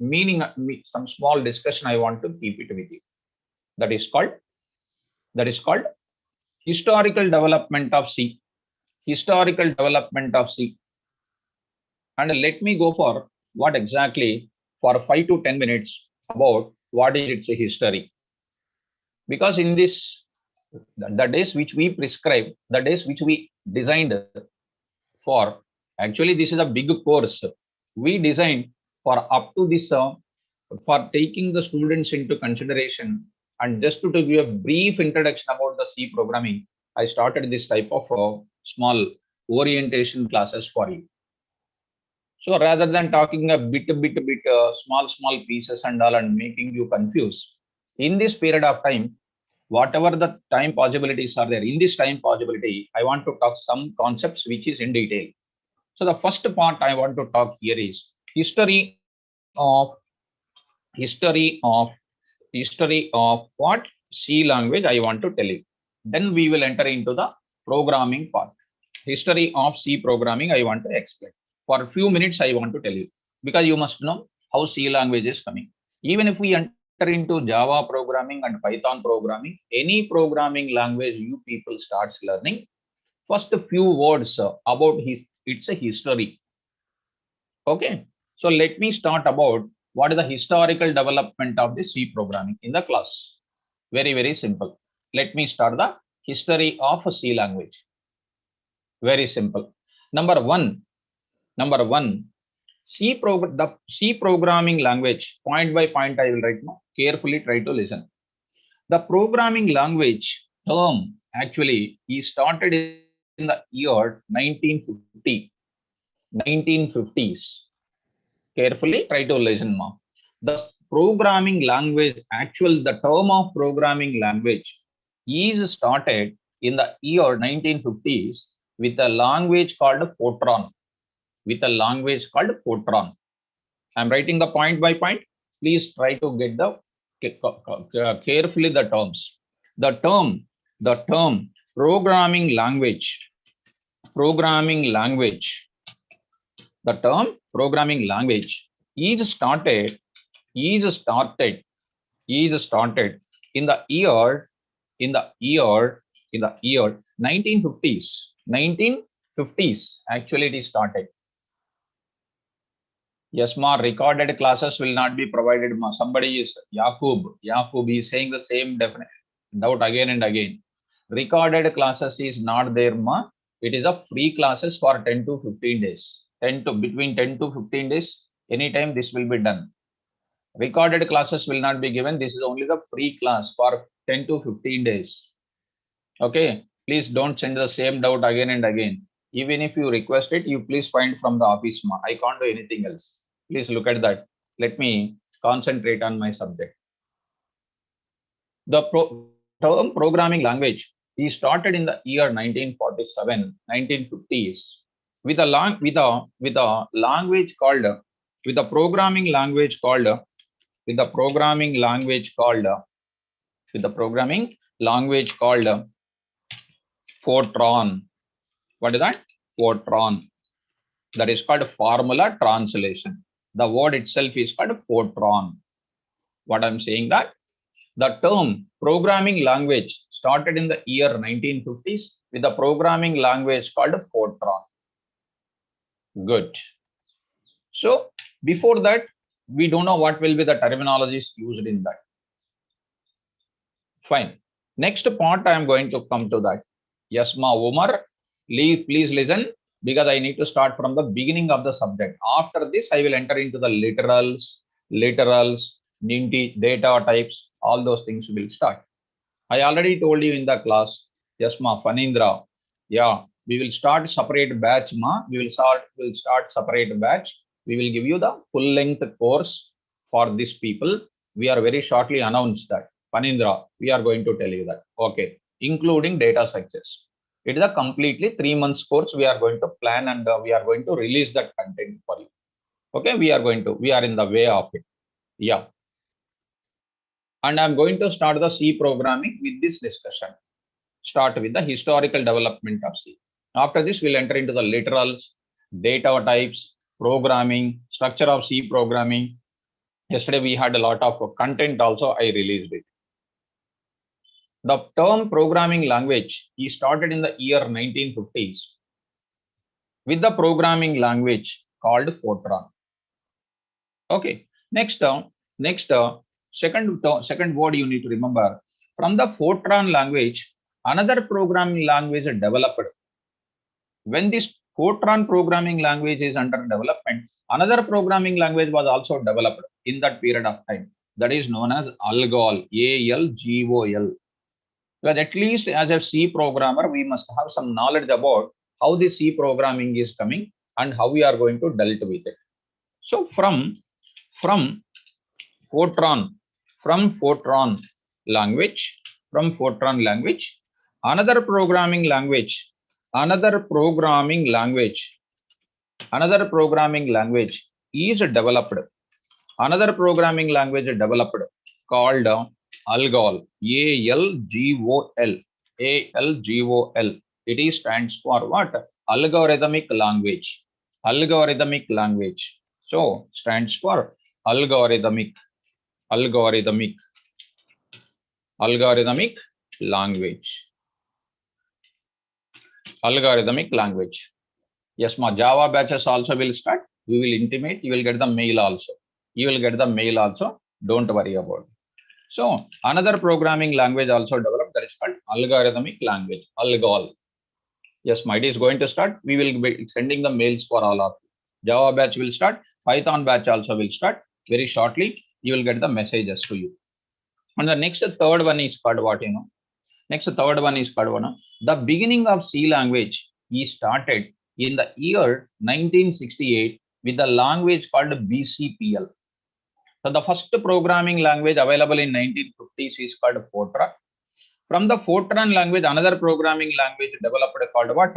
meaning, some small discussion I want to keep it with you. That is called historical development of C. Historical development of C. And let me go for what exactly for 5 to 10 minutes about what is its history. Because in this, the days which we prescribe, the days which we designed for, actually this is a big course. We designed for up to this, for taking the students into consideration. And just to give a brief introduction about the C programming, I started this type of small orientation classes for you. So rather than talking a bit, small pieces and all and making you confused, in this period of time, whatever the time possibilities are there, in this time possibility, I want to talk some concepts which is in detail. So the first part I want to talk here is history of what C language I want to tell you. Then we will enter into the programming part. History of C programming I want to explain. For a few minutes I want to tell you, because you must know how C language is coming. Even if we enter into Java programming and Python programming, any programming language you people starts learning, first a few words about its a history. Okay, so let me start about what is the historical development of the C programming in the class. Very simple. Let me start the history of a C language. Very simple. Number one, the C programming language, point by point I will write now. Carefully try to listen. The programming language term actually is started in the year 1950. 1950s. Carefully try to listen now. The programming language, the term of programming language is started in the year 1950s with a language called Fortran. I'm writing the point by point. Please try to get the carefully the terms. The term programming language. The term programming language is started in the year 1950s. 1950s actually it is started. Yes, ma, recorded classes will not be provided, ma. Somebody is Yakub is saying the same definite doubt again and again. Recorded classes is not there, ma. It is a free classes for 10 to 15 days. Between 10 to 15 days, anytime this will be done. Recorded classes will not be given. This is only the free class for 10 to 15 days. Okay, please don't send the same doubt again and again. Even if you request it, you please find from the office, ma. I can't do anything else. Please look at that. Let me concentrate on my subject. The term programming language is started in the year 1947, 1950s with a programming language called Fortran. What is that? Fortran. That is called formula translation. The word itself is called Fortran. What I'm saying that the term programming language started in the year 1950s with a programming language called Fortran. Good. So before that, we don't know what will be the terminologies used in that. Fine. Next part, I am going to come to that. Yes, ma, Omar, please listen, because I need to start from the beginning of the subject. After this, I will enter into the literals, data types, all those things will start. I already told you in the class. Yes, ma, Fanindra. Yeah, we will start separate batch, ma. We'll start separate batch. We will give you the full length course for these people. We are very shortly announced that. Fanindra, we are going to tell you that. Okay, including data structures. It is a completely 3 months course. We are going to plan and we are going to release that content for you. Okay, we are in the way of it. Yeah. And I'm going to start the C programming with this discussion. Start with the historical development of C. After this, we'll enter into the literals, data types, programming, structure of C programming, Yesterday we had a lot of content also, I released it. The term programming language is started in the year 1950s with the programming language called Fortran. Okay, second word you need to remember. From the Fortran language, another programming language is developed. When this Fortran programming language is under development, another programming language was also developed in that period of time. That is known as ALGOL, ALGOL. Because at least as a C programmer, we must have some knowledge about how the C programming is coming and how we are going to deal with it. So from Fortran language, another programming language is developed. Another programming language developed called ALGOL, ALGOL. ALGOL. It is stands for what? Algorithmic language. Algorithmic language. So stands for algorithmic language. Algorithmic language. Yes, my Java batches also will start. We will intimate. You will get the mail also. Don't worry about it. So another programming language also developed, that is called algorithmic language, ALGOL. Yes, my day is going to start. We will be sending the mails for all of you. Java batch will start. Python batch also will start very shortly. You will get the messages to you. And the next third one is called what, the beginning of C language is started in the year 1968 with the language called BCPL. So the first programming language available in 1950s is called Fortran. From the Fortran language, another programming language developed called what?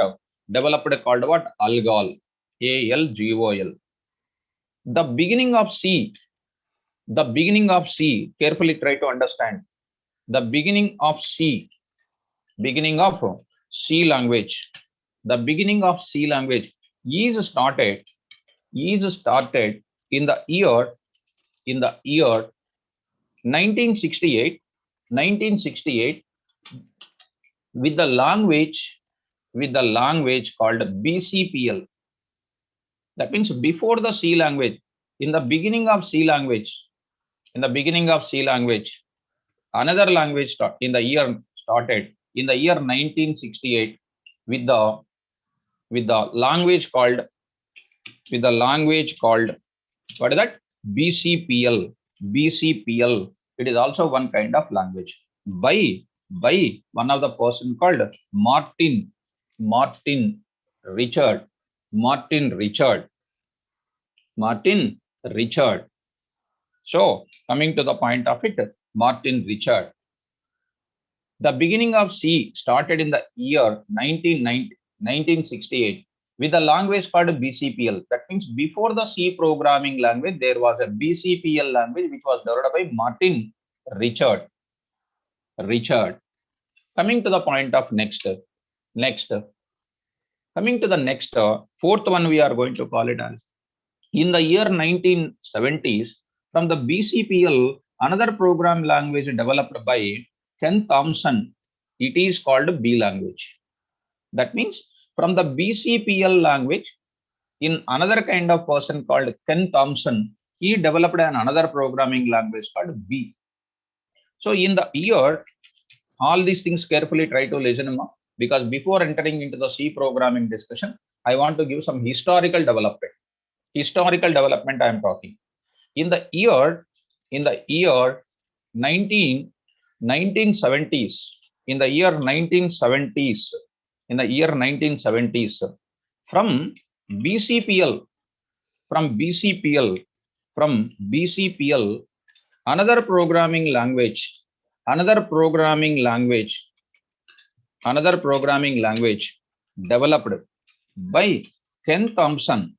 ALGOL, ALGOL. The beginning of C, carefully try to understand. The beginning of C language. The beginning of C language is started in the year 1968 with the language called BCPL. That means before the C language, in the beginning of C language, another language started in the year 1968 with the language called what is that? BCPL. It is also one kind of language by one of the person called Martin Richard. So coming to the point of it, Martin Richard. The beginning of C started in the year 1968 with a language called BCPL. That means before the C programming language, there was a BCPL language which was developed by Martin Richard. Coming to the point of next. Coming to the next, fourth one, we are going to call it as in the year 1970s, from the BCPL, another program language developed by Ken Thompson. It is called B language. That means from the BCPL language, in another kind of person called Ken Thompson, he developed another programming language called B. So in the year, all these things carefully try to listen, because before entering into the C programming discussion, I want to give some historical development. I am talking. In the year 1970s, from BCPL, another programming language developed by Ken Thompson,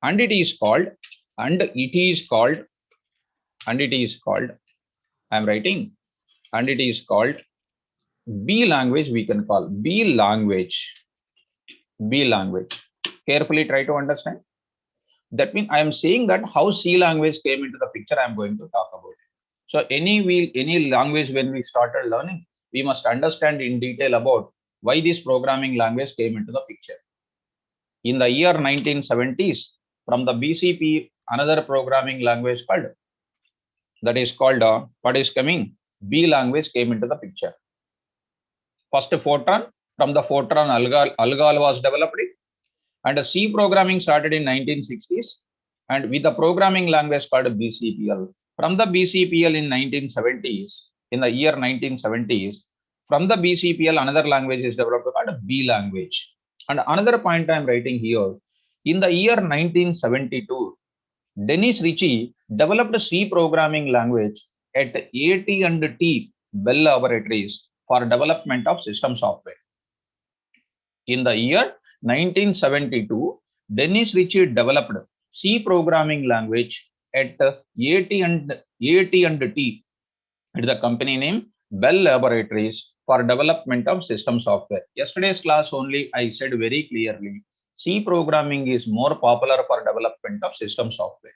and it is called, I am writing, and it is called B language. We can call B language. B language. Carefully try to understand. That means I am saying that how C language came into the picture, I am going to talk about it. So any language when we started learning, we must understand in detail about why this programming language came into the picture. In the year 1970s, from the BCP, another programming language called, that is called what is coming? B language came into the picture. First Fortran, from the Fortran Algol was developed, and C programming started in 1960s, and with the programming language called BCPL. From the BCPL in 1970s, in the year 1970s, from the BCPL another language is developed called B language. And another point I am writing here, in the year 1972, Dennis Ritchie developed a C programming language at AT&T Bell Laboratories for development of system software. In the year 1972, Dennis Ritchie developed C programming language at AT&T, at the company name Bell Laboratories, for development of system software. Yesterday's class only I said very clearly, C programming is more popular for development of system software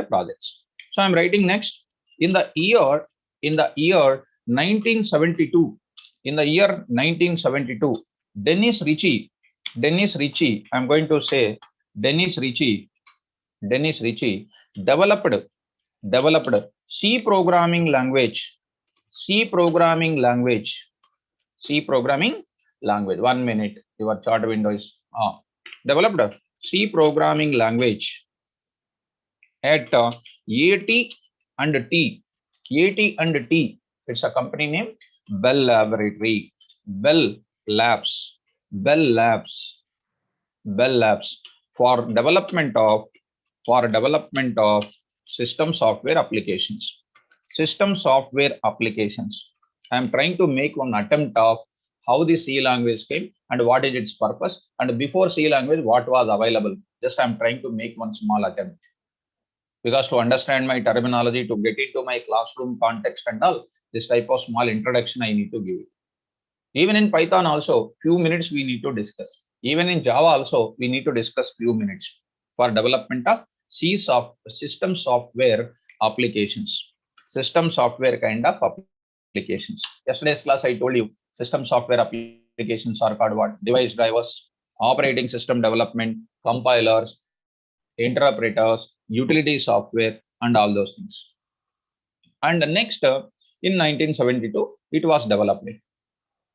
projects. So I'm writing next. In the year 1972, Dennis Ritchie, I'm going to say Dennis Ritchie developed C programming language. 1 minute, your chart window is developed C programming language at AT&T. It's a company name, Bell Laboratory, Bell Labs, for development of system software applications. I am trying to make one attempt of how the C language came and what is its purpose, and before C language what was available. Just I am trying to make one small attempt, because to understand my terminology, to get into my classroom context and all, this type of small introduction I need to give it. Even in Python also, few minutes we need to discuss. Even in Java also, we need to discuss few minutes for development of system software applications. System software kind of applications. Yesterday's class I told you, system software applications are called what? Device drivers, operating system development, compilers, interpreters, utility software, and all those things. And next, in 1972, it was developed.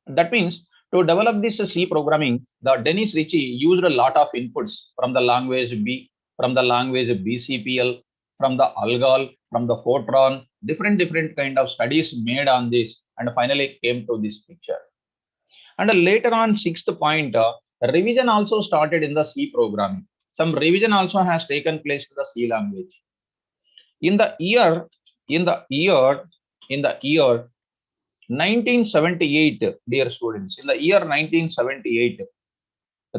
That means to develop this C programming, the Dennis Ritchie used a lot of inputs from the language B, from the language BCPL, from the Algol, from the Fortran, different kind of studies made on this, and finally came to this picture. And later on, sixth point, revision also started in the C programming. Some revision also has taken place to the C language. In the year 1978, dear students, in the year 1978,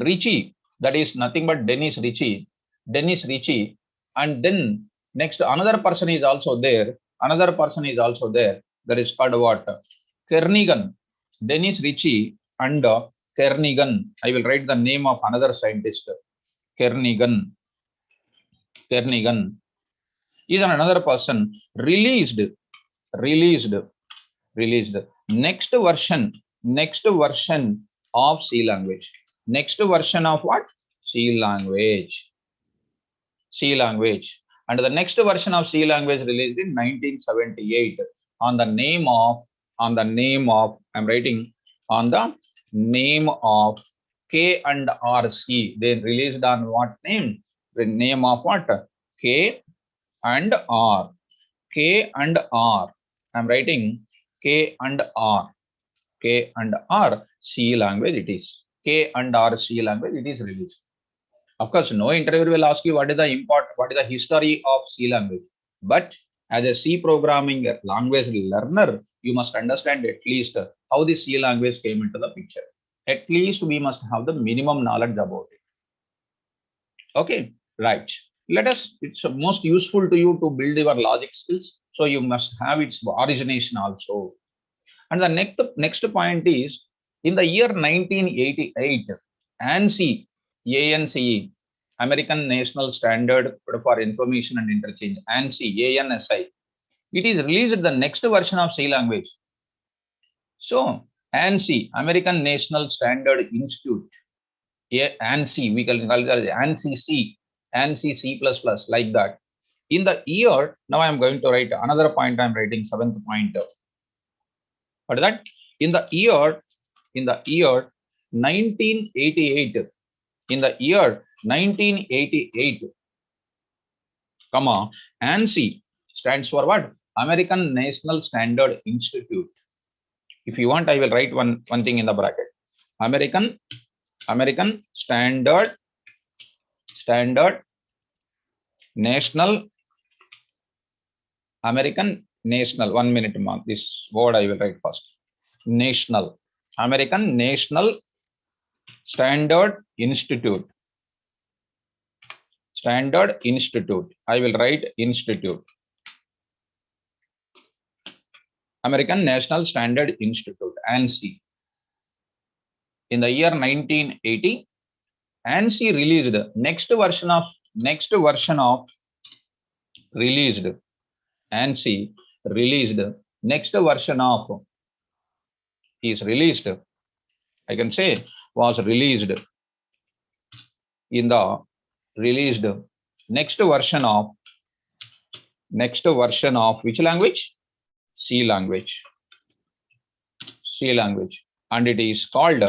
Ritchie, that is nothing but Dennis Ritchie, and then next another person is also there. That is called what? Kernighan. Dennis Ritchie and Kernighan. I will write the name of another scientist. Kernighan is another person released next version of C language. Next version of what? C language. And the next version of C language released in 1978 on the name of I'm writing on the name of K and R C. They released on what name? The name of what? K and R. I'm writing K and R C language it is. K and R C language it is released. Of course, no interviewer will ask you what is the history of C language. But as a C programming language learner, you must understand at least how the C language came into the picture. At least we must have the minimum knowledge about it. Okay, right. It's most useful to you to build your logic skills. So you must have its origination also. And the next point is, In the year 1988, ANSI, ANSI, American National Standard for Information and Interchange, ANSI, ANSI, it is released the next version of C language. So, ANSI, American National Standard Institute, ANSI, we can call it ANSI C, ANSI C++, like that. In the year, now I am going to write another point, I am writing 7th point. What is that? In the year 1988, in the year 1988, comma, ANSI stands for what? American National Standard Institute. If you want, I will write one thing in the bracket. American Standard National, American National, 1 minute mark. This word I will write first. National, American National Standard Institute. Standard Institute. I will write institute. American National Standard Institute, ANSI. In the year 1980, ANSI released next version of released. ANSI released next version of is released. I can say was released in the released next version of which language? C language. C language, and it is called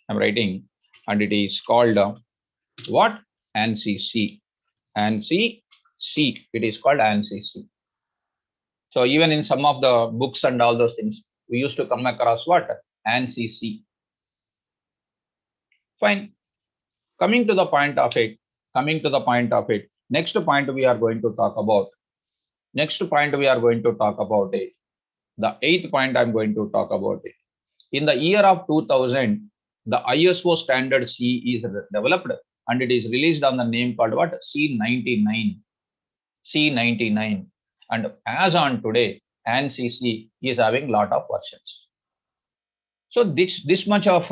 I'm writing, and it is called what? ANSI C. ANSI C. It is called ANSI C. So even in some of the books and all those things, we used to come across what? ANSI C. Fine. Coming to the point of it. Next point we are going to talk about. The 8th point I'm going to talk about it. In the year of 2000, the ISO standard C is developed, and it is released on the name called what? C99. C99. And as on today, ANSI C is having lot of versions. So this much of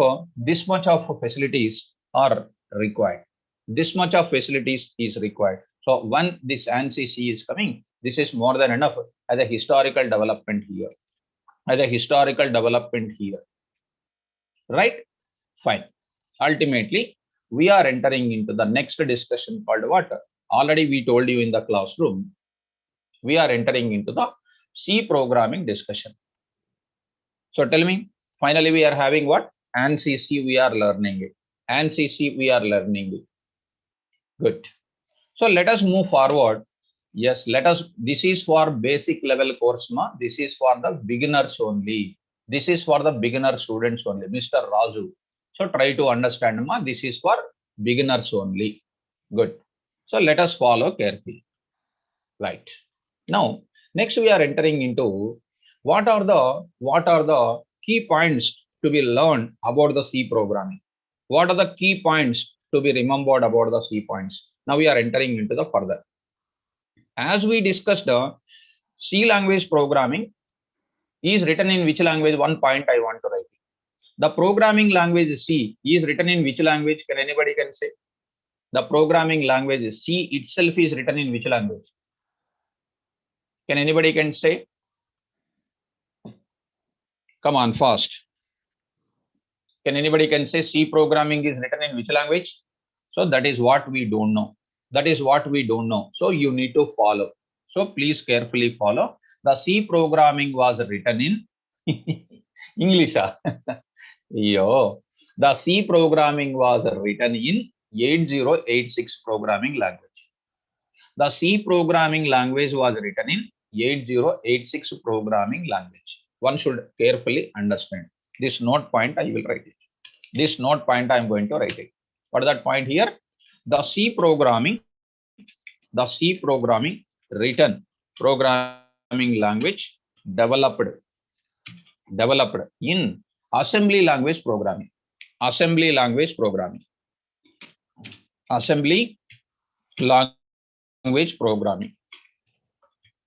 facilities are required. This much of facilities is required. So when this ANSI C is coming, this is more than enough as a historical development here. Right? Fine. Ultimately, we are entering into the next discussion called what? Already we told you in the classroom. We are entering into the C programming discussion. So tell me, finally we are having what? ANSI C we are learning it. ANSI C we are learning it. Good. So let us move forward. Yes, this is for basic level course, ma. This is for the beginners only. This is for the beginner students only, Mr. Raju. So try to understand, ma. This is for beginners only. Good. So let us follow carefully. Right. Now, next we are entering into what are the key points to be learned about the C programming. What are the key points to be remembered about the C points? Now we are entering into the further. As we discussed, C language programming is written in which language? One point I want to write. The programming language C is written in which language? Can anybody can say? The programming language C itself is written in which language? Can anybody can say? Come on, fast. Can anybody can say C programming is written in which language? So that is what we don't know. So you need to follow. So please carefully follow. The C programming was written in English. Yo, the C programming was written in 8086 programming language. The C programming language was written in 8086 programming language. One should carefully understand. This note point I will write it. This note point I am going to write it. What is that point here? The C programming written programming language developed in assembly language programming. Assembly language programming.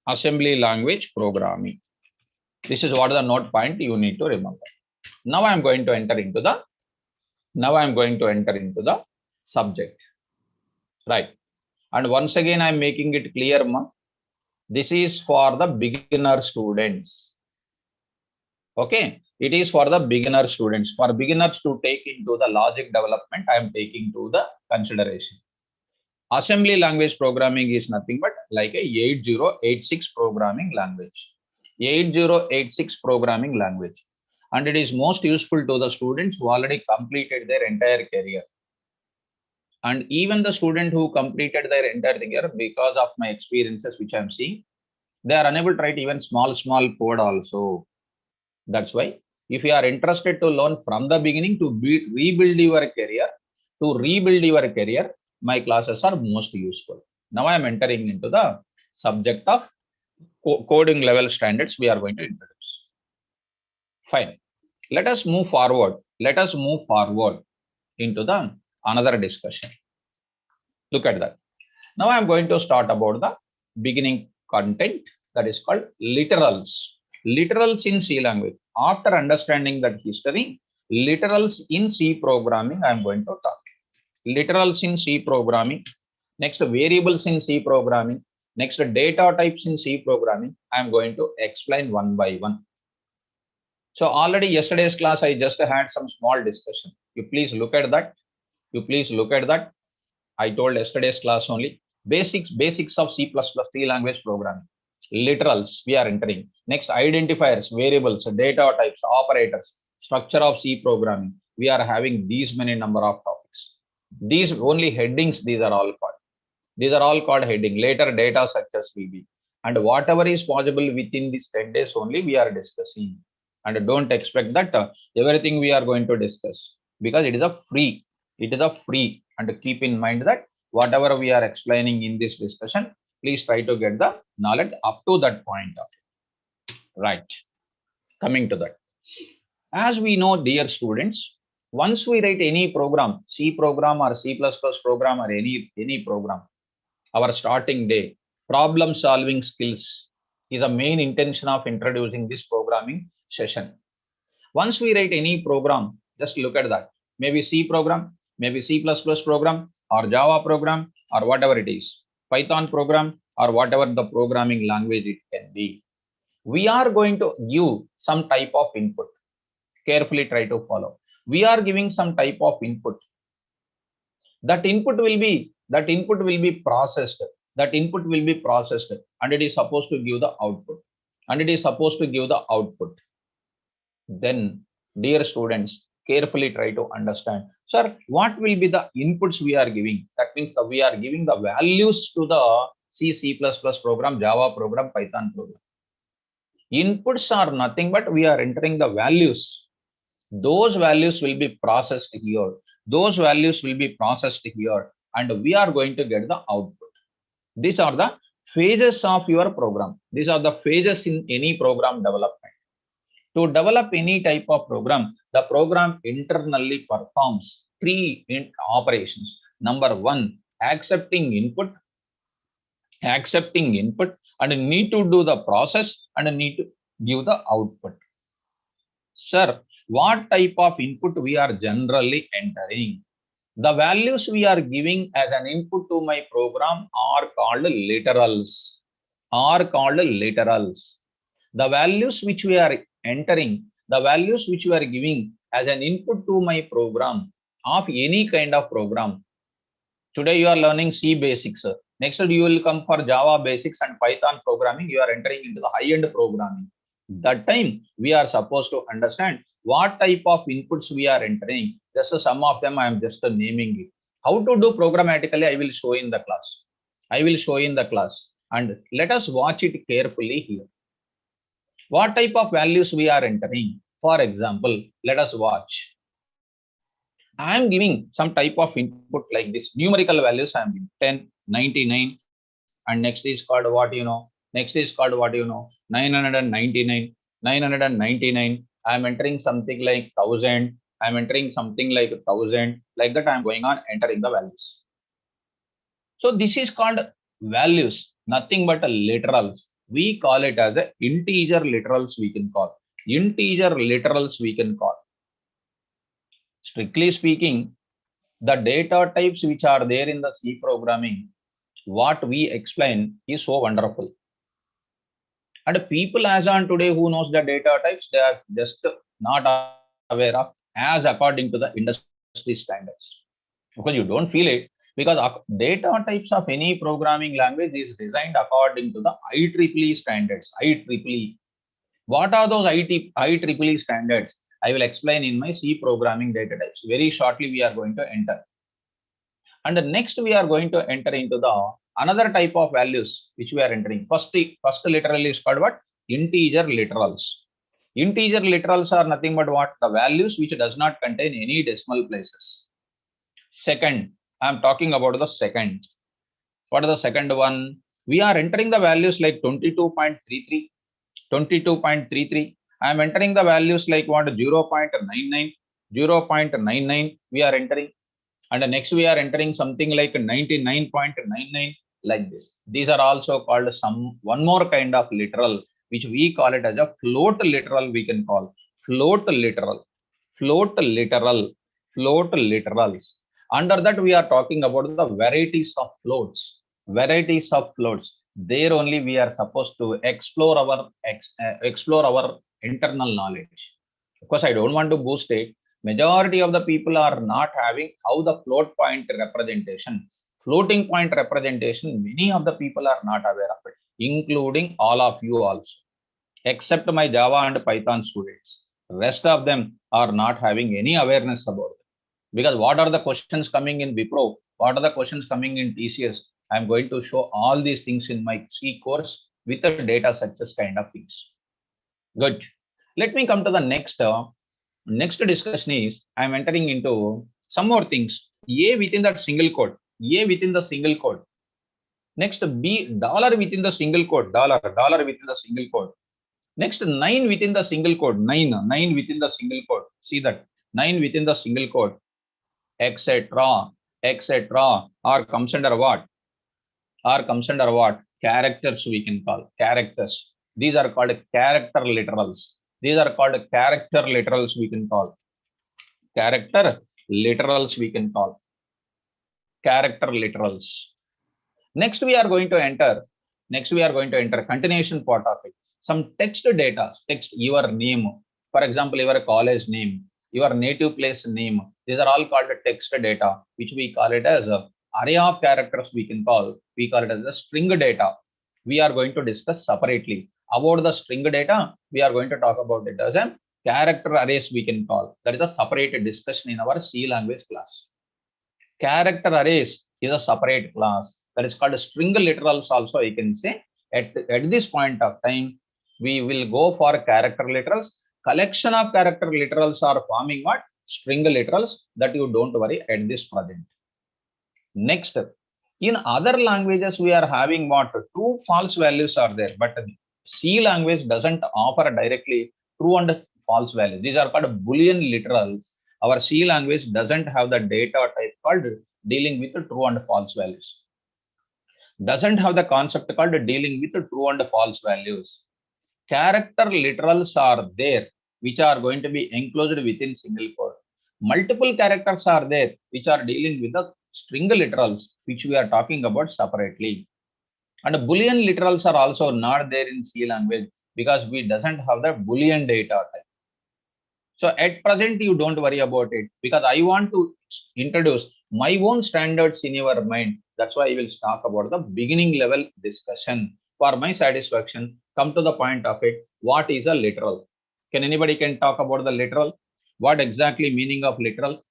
Assembly language programming. This is what the note point you need to remember. Now I am going to enter into the subject, right? And once again, I am making it clear, ma. This is for the beginner students. Okay, it is for the beginner students. For beginners to take into the logic development, I am taking to the consideration. Assembly language programming is nothing but like a 8086 programming language. 8086 programming language. And it is most useful to the students who already completed their entire career. And even the student who completed their entire career, because of my experiences which I'm seeing, they are unable to write even small code also. That's why if you are interested to learn from the beginning to rebuild your career, my classes are most useful. Now I am entering into the subject of coding level standards we are going to introduce. Fine. Let us move forward. Into the another discussion. Look at that. Now I am going to start about the beginning content, that is called literals. Literals in C language. After understanding that history, literals in C programming, I am going to talk. Literals in C programming, next variables in C programming, next data types in C programming, I am going to explain one by one. So already yesterday's class, I just had some small discussion. You please look at that. I told yesterday's class only basics of C++ C language programming. Literals we are entering. Next, identifiers, variables, data types, operators, structure of C programming. We are having these many number of topics. These only headings, these are all called heading. Later data structures will be. And whatever is possible within these 10 days only we are discussing. And don't expect that everything we are going to discuss, because it is a free. And keep in mind that whatever we are explaining in this discussion, please try to get the knowledge up to that point. Right. Coming to that. As we know, dear students, once we write any program, C program or C++ program or any program, our starting day, problem solving skills is the main intention of introducing this programming session. Once we write any program, just look at that. Maybe C program, maybe C++ program, or Java program, or whatever it is, Python program, or whatever the programming language it can be. We are going to give some type of input. Carefully try to follow. We are giving some type of input. That input will be processed. And it is supposed to give the output. Then, dear students, carefully try to understand. Sir, what will be the inputs we are giving? That means that we are giving the values to the C++ program, Java program, Python program. Inputs are nothing but we are entering the values. Those values will be processed here. And we are going to get the output. These are the phases of your program. These are the phases in any program development. To develop any type of program, the program internally performs 3 operations. Number 1, accepting input, and need to do the process and need to give the output. Sir, what type of input we are generally entering? The values we are giving as an input to my program are called literals. The values which we are entering, the values which we are giving as an input to my program of any kind of program. Today you are learning C basics. Next you will come for Java basics and Python programming. You are entering into the high-end programming. That time we are supposed to understand what type of inputs we are entering. Just some of them I am just naming it. How to do programmatically I will show in the class. And let us watch it carefully here. What type of values we are entering? For example, let us watch. I am giving some type of input like this. Numerical values I am giving 10, 99, and next is called what you know. 999. I am entering something like 1000. I am entering something like 1000. Like that, I am going on entering the values. So this is called values, nothing but literals. We call it as a integer literals we can call. Integer literals we can call. Strictly speaking, the data types which are there in the C programming, what we explain is so wonderful. And people as on today who knows the data types, they are just not aware of as according to the industry standards. Because you don't feel it, because data types of any programming language is designed according to the IEEE standards. IEEE. What are those IEEE standards? I will explain in my C programming data types. Very shortly, we are going to enter. And next, we are going to enter into the another type of values which we are entering. First literal is called what? Integer literals. Integer literals are nothing but what? The values which does not contain any decimal places. Second, I am talking about the second. What is the second one? We are entering the values like 22.33, 22.33. I am entering the values like what? 0.99, 0.99 we are entering. And next we are entering something like 99.99 like this. These are also called one more kind of literal, which we call it as a float literal we can call. Float literal, float literal, float literals. Under that we are talking about the varieties of floats. Varieties of floats. There only we are supposed to explore our internal knowledge. Of course, I don't want to boost it. Majority of the people are not having how the float point representation, floating point representation, many of the people are not aware of it, including all of you also, except my Java and Python students. Rest of them are not having any awareness about it. Because what are the questions coming in Wipro? What are the questions coming in TCS? I'm going to show all these things in my C course with the data success kind of things. Good. Let me come to the next discussion is I'm entering into some more things. A within that single code. A within the single code. Next B dollar within the single code. Dollar within the single code. Next 9 within the single code. 9 within the single code. See that 9 within the single code. Etc. Or comes under what? Or comes under what? Characters we can call. Characters. These are called character literals. These are called character literals we can call. Character literals we can call. Character literals. Next we are going to enter. Continuation part of it. Some text data. Text your name. For example, your college name, your native place name. These are all called text data, which we call it as a array of characters we can call. We call it as a string data. We are going to discuss separately. About the string data, we are going to talk about it as a character arrays we can call. That is a separate discussion in our C language class. Character arrays is a separate class. That is called string literals also, you can say. At this point of time, we will go for character literals. Collection of character literals are forming what? String literals. That you don't worry at this present. Next, in other languages, we are having what? True, false values are there, but C language doesn't offer directly true and false values. These are called Boolean literals. Our C language doesn't have the data type called dealing with the true and false values. Doesn't have the concept called dealing with the true and false values. Character literals are there, which are going to be enclosed within single code. Multiple characters are there, which are dealing with the string literals, which we are talking about separately. And Boolean literals are also not there in C language because we doesn't have the Boolean data type. So at present, you don't worry about it because I want to introduce my own standards in your mind. That's why I will talk about the beginning level discussion. For my satisfaction, come to the point of it. What is a literal? Can anybody can talk about the literal? What exactly meaning of literal?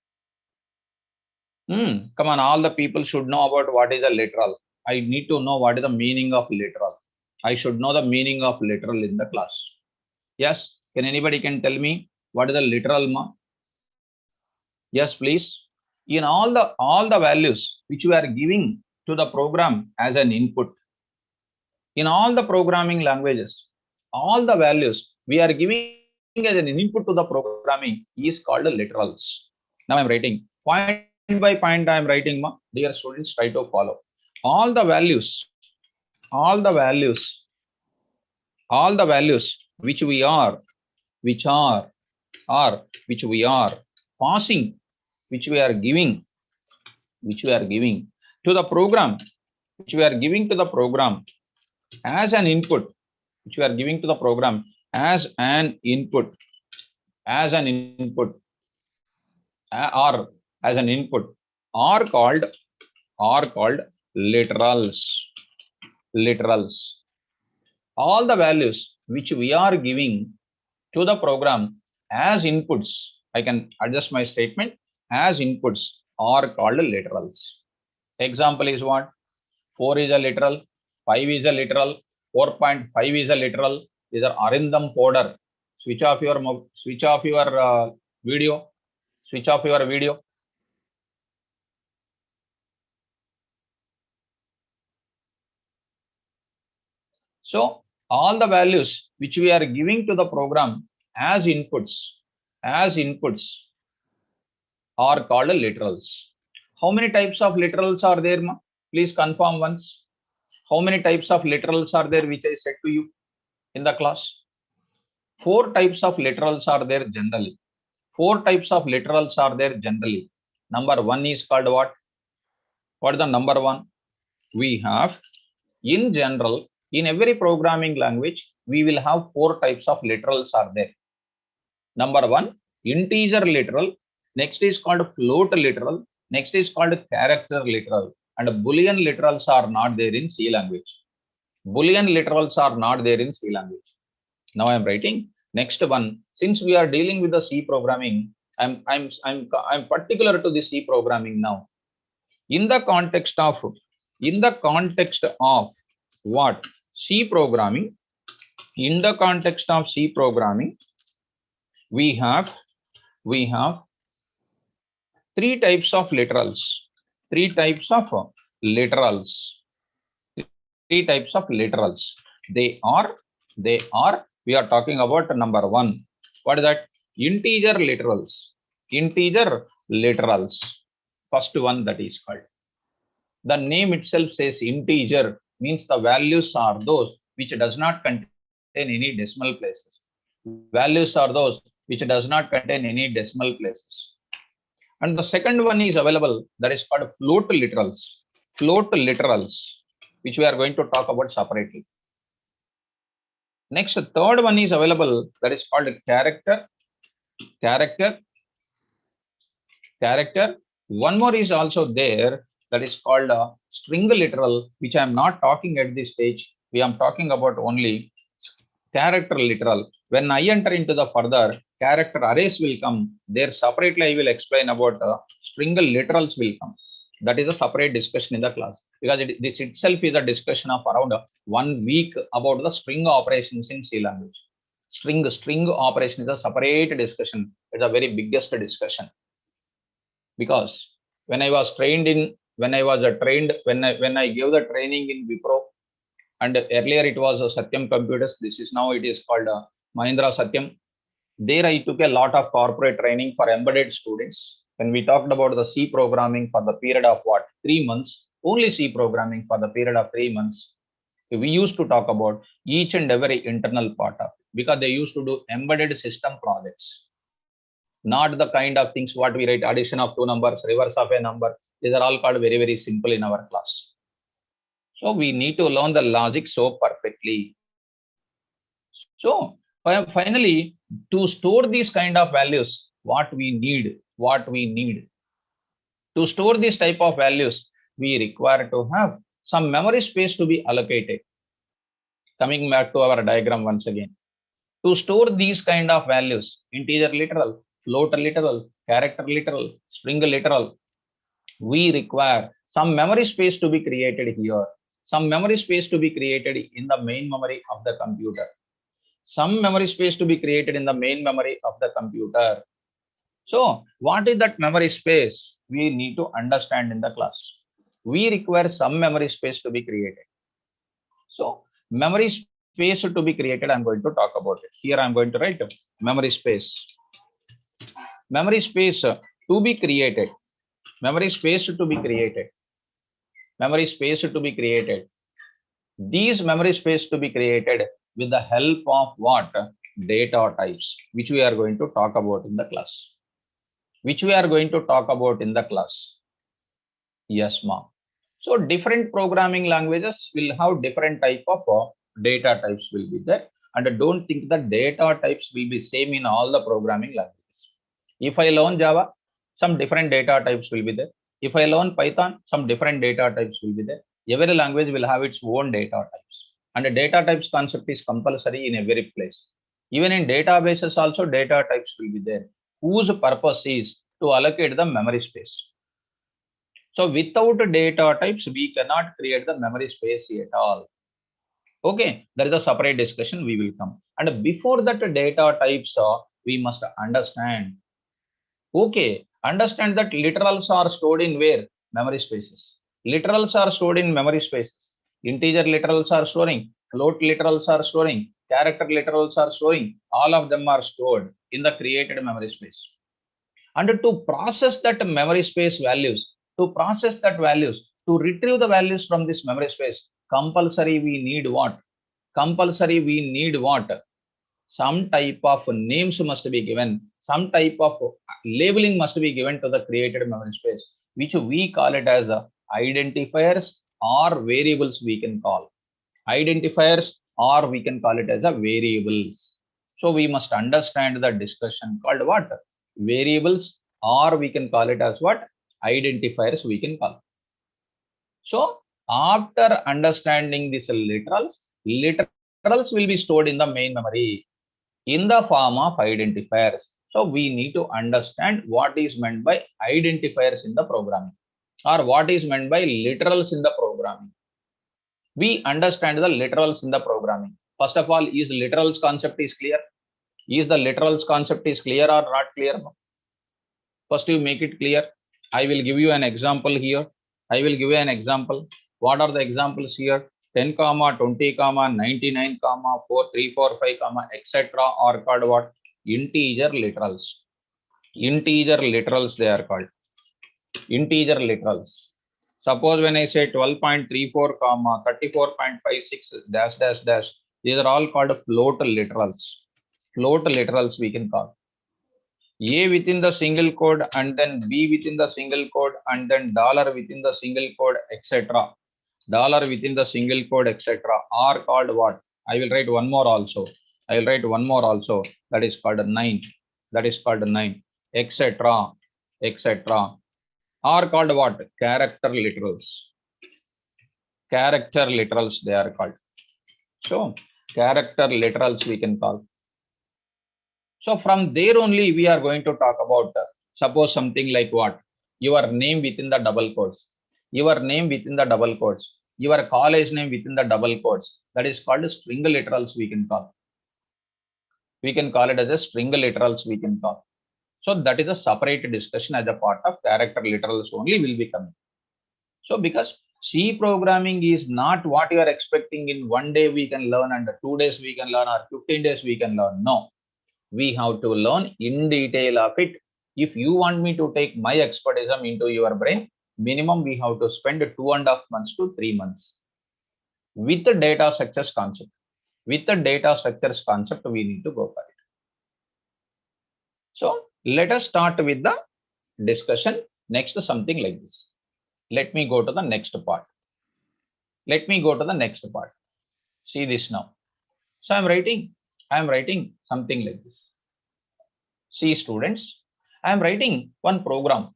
Come on, all the people should know about what is a literal. I need to know what is the meaning of literal. I should know the meaning of literal in the class. Yes, can anybody can tell me what is the literal? Yes, please. In all the values which we are giving to the program as an input, in all the programming languages, all the values we are giving as an input to the programming is called literals. Now I'm writing point by point. I am writing, dear students, try to follow all the values all the values which we are, which are, which we are passing, which we are giving, which we are giving to the program, which we are giving to the program as an input, which we are giving to the program as an input, as an input, or as an input, are called literals. Literals. All the values which we are giving to the program as inputs, I can adjust my statement, as inputs are called literals. Example is what? 4 is a literal, 5 is a literal, 4.5 is a literal. These are Arindam Podar. Switch off your video. Switch off your video. So all the values which we are giving to the program as inputs are called literals. How many types of literals are there, ma? Please confirm once. How many types of literals are there which I said to you in the class? 4 types of literals are there generally. 4 types of literals are there generally. Number 1 is called what? What is the number 1? We have, in general, in every programming language, we will have 4 types of literals are there. Number 1, integer literal. Next is called float literal. Next is called character literal. And Boolean literals are not there in C language. Boolean literals are not there in C language. Now I am writing next one. Since we are dealing with the C programming, I'm particular to the C programming now. In the context of what? C programming. In the context of C programming, we have 3 types of literals. 3 types of literals. 3 types of literals. They are, we are talking about number 1. What is that? Integer literals. Integer literals. First one, that is called. The name itself says integer, means the values are those which does not contain any decimal places. Values are those which does not contain any decimal places. And the second one is available, that is called float literals. Float literals, which we are going to talk about separately. Next, third one is available, that is called character. One more is also there, that is called string literal, which I am not talking at this stage. We are talking about only character literal. When I enter into the further, character arrays will come. There separately I will explain about string literals will come. That is a separate discussion in the class, because this itself is a discussion of around 1 week about the string operations in C language. String operation is a separate discussion. It's a very biggest discussion, because when I gave the training in Wipro, and earlier it was Satyam Computers. This is now it is called Mahindra Satyam. There I took a lot of corporate training for embedded students. When we talked about the C programming for the period of what? 3 months, only C programming for the period of 3 months. We used to talk about each and every internal part of it, because they used to do embedded system projects. Not the kind of things what we write, addition of 2 numbers, reverse of a number. These are all called very, very simple in our class. So we need to learn the logic so perfectly. So finally, to store these kind of values, what we need to store this type of values, we require to have some memory space to be allocated. Coming back to our diagram once again, to store these kind of values, integer literal, float literal, character literal, string literal, we require some memory space to be created here, some memory space to be created in the main memory of the computer, some memory space to be created in the main memory of the computer. So what is that memory space? We need to understand in the class. We require some memory space to be created. So memory space to be created, I'm going to talk about it. Here I'm going to write memory space. Memory space to be created. Memory space to be created. Memory space to be created. These memory space to be created, with the help of what? Data types, which we are going to talk about in the class. Which we are going to talk about in the class. Yes, ma'am. So different programming languages will have different type of data types will be there. And don't think that data types will be same in all the programming languages. If I learn Java, some different data types will be there. If I learn Python, some different data types will be there. Every language will have its own data types. And the data types concept is compulsory in every place. Even in databases also data types will be there, whose purpose is to allocate the memory space. So without data types, we cannot create the memory space at all. Okay, there is a separate discussion we will come. And before that data types, we must understand. Okay, understand that literals are stored in where? Memory spaces. Literals are stored in memory spaces. Integer literals are storing. Float literals are storing. Character literals are storing. All of them are stored in the created memory space. And to process that memory space values, to process that values, to retrieve the values from this memory space, compulsory we need what? Compulsory we need what? Some type of names must be given, some type of labeling must be given to the created memory space, which we call it as identifiers or variables we can call. Identifiers or we can call it as a variables. So we must understand the discussion called what? Variables, or we can call it as what? Identifiers we can call. So after understanding these literals will be stored in the main memory in the form of identifiers. So we need to understand what is meant by identifiers in the programming, or what is meant by literals in the programming. We understand the literals in the programming. First of all, is literals concept is clear? Is the literals concept is clear or not clear? First you make it clear. I will give you an example here. I will give you an example. What are the examples here? 10, 20, 99, 4, 3, 4, 5, etc. are called what? Integer literals. Integer literals they are called. Integer literals. Suppose when I say 12.34, 34.56 dash dash dash, these are all called float literals. Float literals we can call. A within the single code, and then B within the single code, and then dollar within the single code, etc. Dollar within the single code, etc. are called what? I will write one more also. I will write one more also. That is called 9. That is called 9, etc. etc. are called what? Character literals. Character literals they are called. So character literals we can call. So from there only we are going to talk about suppose something like what? Your name within the double quotes. Your name within the double quotes. Your college name within the double quotes. That is called string literals we can call. We can call it as a string literals we can call. So that is a separate discussion as a part of character literals only will be coming. So because C programming is not what you are expecting in 1 day we can learn, and 2 days we can learn, or 15 days we can learn. No, we have to learn in detail of it. If you want me to take my expertism into your brain, minimum we have to spend 2.5 months to 3 months with the data structures concept. With the data structures concept, we need to go for it. So let us start with the discussion. Next, something like this. Let me go to the next part. Let me go to the next part. See this now. So I am writing something like this. See students, I am writing one program.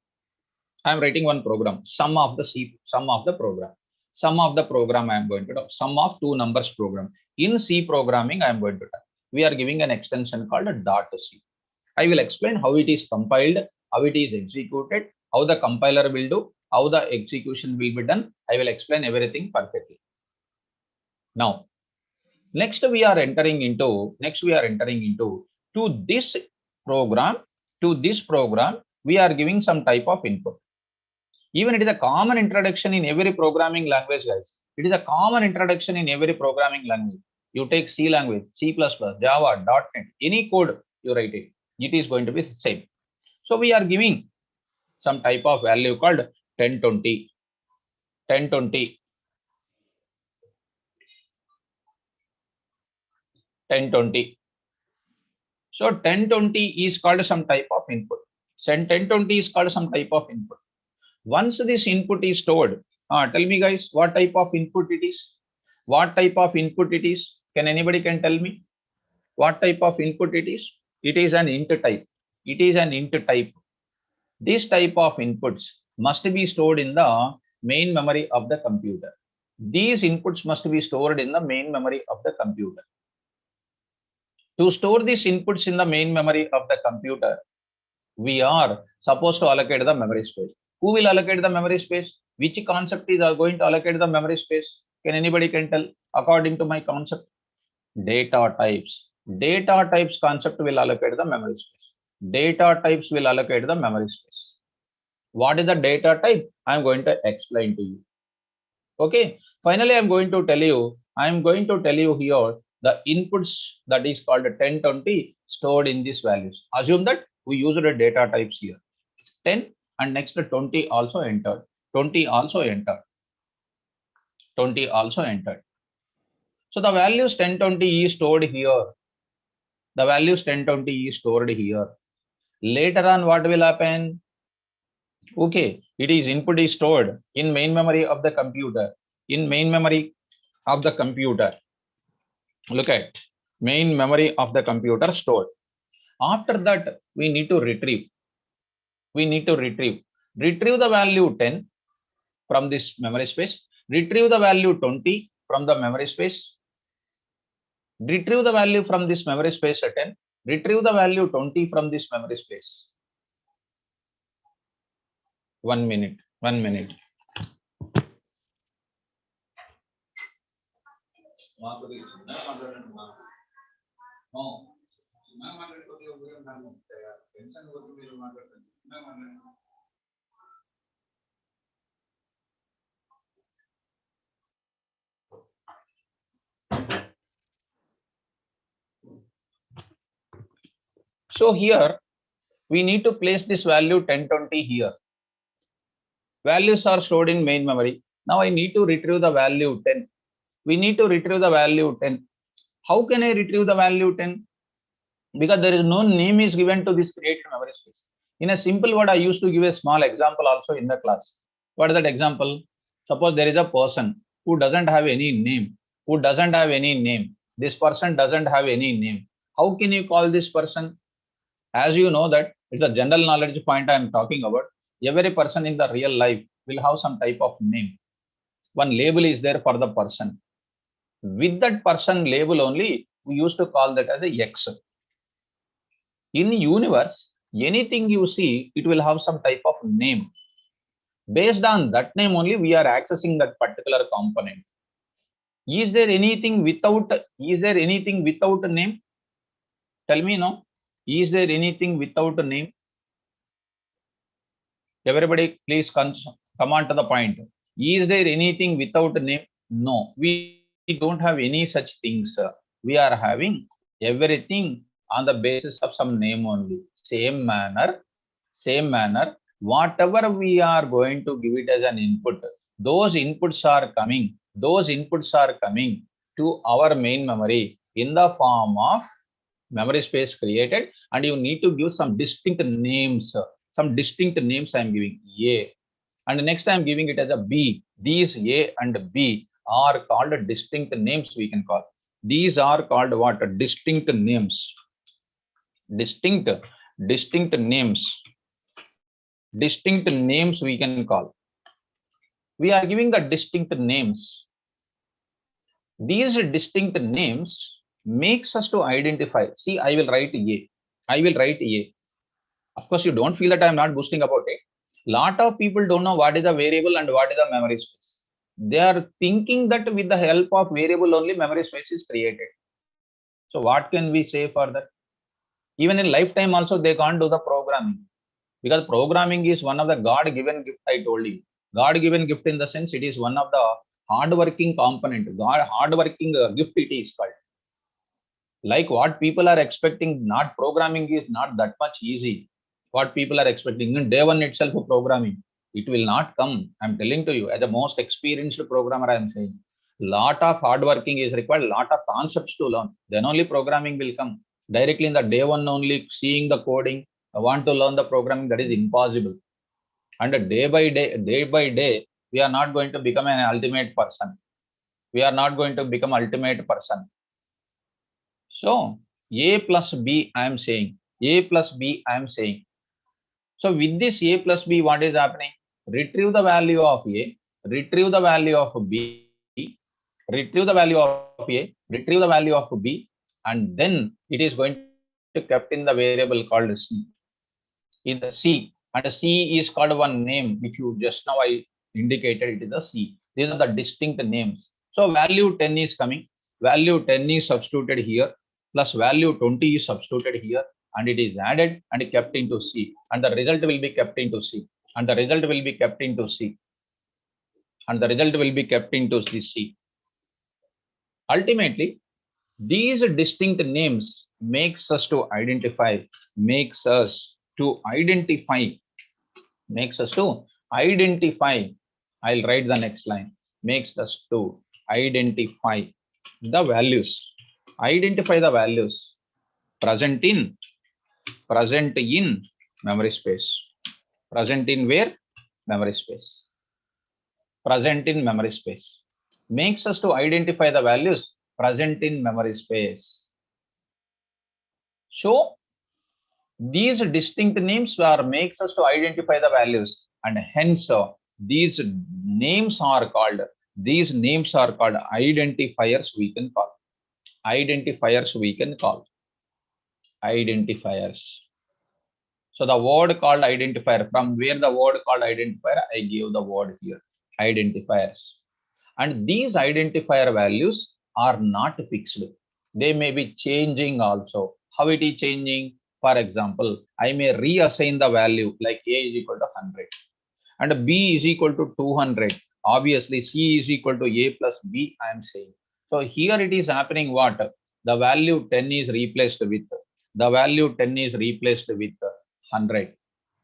I am writing one program. Sum of the program. Sum of the program I am going to do. Sum of two numbers program. In C programming I am going to do. We are giving an extension called .c. I will explain how it is compiled, how it is executed, how the compiler will do, how the execution will be done. I will explain everything perfectly. Now, next we are entering into to this program we are giving some type of input. Even it is a common introduction in every programming language, guys. It is a common introduction in every programming language. You take C language, C++, Java, .NET, any code you write it, it is going to be the same. So we are giving some type of value called 1020. 1020. 1020. So 1020 is called some type of input. So 1020 is called some type of input. Once this input is stored, tell me guys, what type of input it is? What type of input it is? Can anybody can tell me what type of input it is? It is an int type. It is an int type. This type of inputs must be stored in the main memory of the computer. These inputs must be stored in the main memory of the computer. To store these inputs in the main memory of the computer, we are supposed to allocate the memory space. Who will allocate the memory space? Which concept is going to allocate the memory space? Can anybody can tell? According to my concept, data types. Data types concept will allocate the memory space. Data types will allocate the memory space. What is the data type? I am going to explain to you. Okay. Finally, I am going to tell you here the inputs that is called 1020 stored in these values. Assume that we used the data types here. 10 and next 20 also entered. 20 also entered. 20 also entered. So the values 1020 is stored here. The values 1020 is stored here. Later on, what will happen? Okay, it is input is stored in main memory of the computer. In main memory of the computer. Look at main memory of the computer stored. After that, we need to retrieve. We need to retrieve. Retrieve the value 10 from this memory space. Retrieve the value 20 from the memory space. Retrieve the value from this memory space 10. Retrieve the value 20 from this memory space. 1 minute. 1 minute. So here we need to place this value 1020 here. Values are stored in main memory. Now I need to retrieve the value 10. We need to retrieve the value 10. How can I retrieve the value 10? Because there is no name is given to this created memory space. In a simple word, I used to give a small example also in the class. What is that example? Suppose there is a person who doesn't have any name. Who doesn't have any name. This person doesn't have any name. How can you call this person? As you know that it's a general knowledge point I am talking about. Every person in the real life will have some type of name. One label is there for the person. With that person label only, we used to call that as a X. In universe, anything you see, it will have some type of name. Based on that name only, we are accessing that particular component. Is there anything without a name? Tell me no. Is there anything without a name? Everybody, please come on to the point. Is there anything without a name? No, we don't have any such things. We are having everything on the basis of some name only. Same manner, whatever we are going to give it as an input, those inputs are coming to our main memory in the form of memory space created, and you need to give some distinct names. Some distinct names I am giving A, and next I am giving it as a B. These A and B are called distinct names. We can call these are called what? Distinct names. Distinct names. Distinct names we can call. We are giving the distinct names. These distinct names makes us to identify. See, I will write A. I will write A. Of course, you don't feel that I am not boasting about it. Lot of people don't know what is a variable and what is a memory space. They are thinking that with the help of variable only memory space is created. So what can we say for that? Even in lifetime also they can't do the programming, because programming is one of the God-given gift. I told you, God-given gift in the sense it is one of the hard-working component. Hard-working gift it is called. Like what people are expecting, not programming is not that much easy. What people are expecting in day one itself of programming, it will not come. I'm telling to you, as the most experienced programmer, I am saying, Lot of hard working is required, lot of concepts to learn. Then only programming will come. Directly in the day one only seeing the coding, I want to learn the programming, that is impossible. And day by day, we are not going to become an ultimate person. We are not going to become ultimate person. So A plus B, I am saying. A plus B, I am saying. So with this A plus B, what is happening? Retrieve the value of A, retrieve the value of B, retrieve the value of A, retrieve the value of B, and then it is going to kept in the variable called C. In the C, and C is called one name which you just now I indicated, it is the C. These are the distinct names. So value 10 is coming, value 10 is substituted here, plus value 20 is substituted here, and it is added and kept into C, and the result will be kept into C, and the result will be kept into C, and the result will be kept into C. Ultimately, these distinct names makes us to identify, makes us to identify. I'll write the next line. Makes us to identify the values. Identify the values present in memory space. Present in where? Memory space. Present in memory space. Makes us to identify the values present in memory space. So these distinct names makes us to identify the values, and hence these names are called identifiers. We can call identifiers. So the word called identifier, from where the word called identifier, I give the word here, identifiers. And these identifier values are not fixed. They may be changing also. How it is changing? For example, I may reassign the value like A is equal to 100 and B is equal to 200. Obviously, C is equal to A plus B, I am saying. So here it is happening what? The value 10 is replaced with, the value 10 is replaced with 100.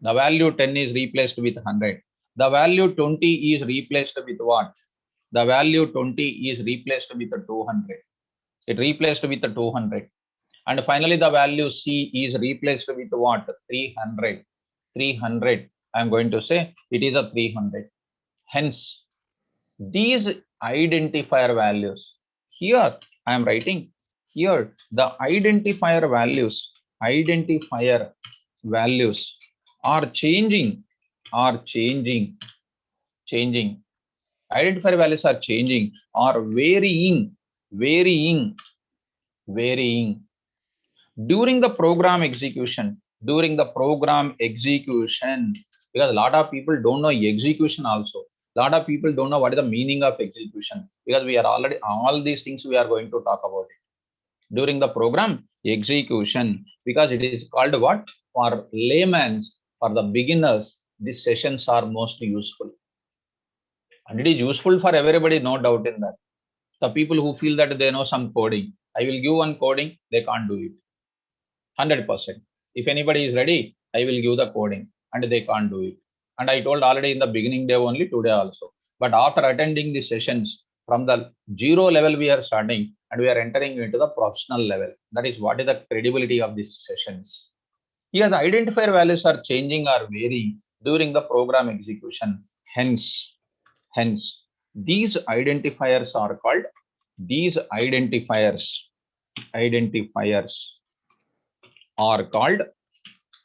The value 10 is replaced with 100. The value 20 is replaced with what? The value 20 is replaced with 200. It replaced with 200. And finally, the value C is replaced with what? 300. 300. I am going to say it is a 300. Hence, these identifier values, here I am writing, here the identifier values are changing. Identifier values are changing or varying during the program execution. Because a lot of people don't know execution also. A lot of people don't know what is the meaning of execution, because we are already, all these things we are going to talk about it during the program execution, because it is called what? For layman's, for the beginners, these sessions are most useful. And it is useful for everybody, no doubt in that. The people who feel that they know some coding, I will give one coding, they can't do it. 100%. If anybody is ready, I will give the coding, and they can't do it. And I told already in the beginning day only, today also. But after attending the sessions, from the 0 level we are starting and we are entering into the professional level. That is what is the credibility of these sessions. Here the identifier values are changing or varying during the program execution. Hence, these identifiers are called,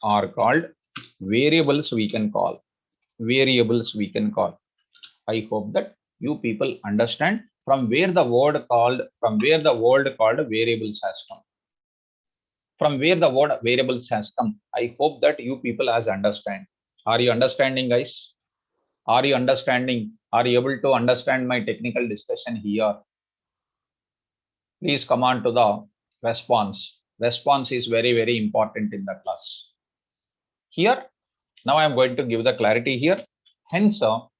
are called variables, we can call. I hope that you people understand from where the word called variables has come. From where the word variables has come. I hope that you people has understand. Are you understanding, guys? Are you understanding? Are you able to understand my technical discussion here? Please come on to the response. Response is very, very important in the class. Here, now I am going to give the clarity here. Hence, all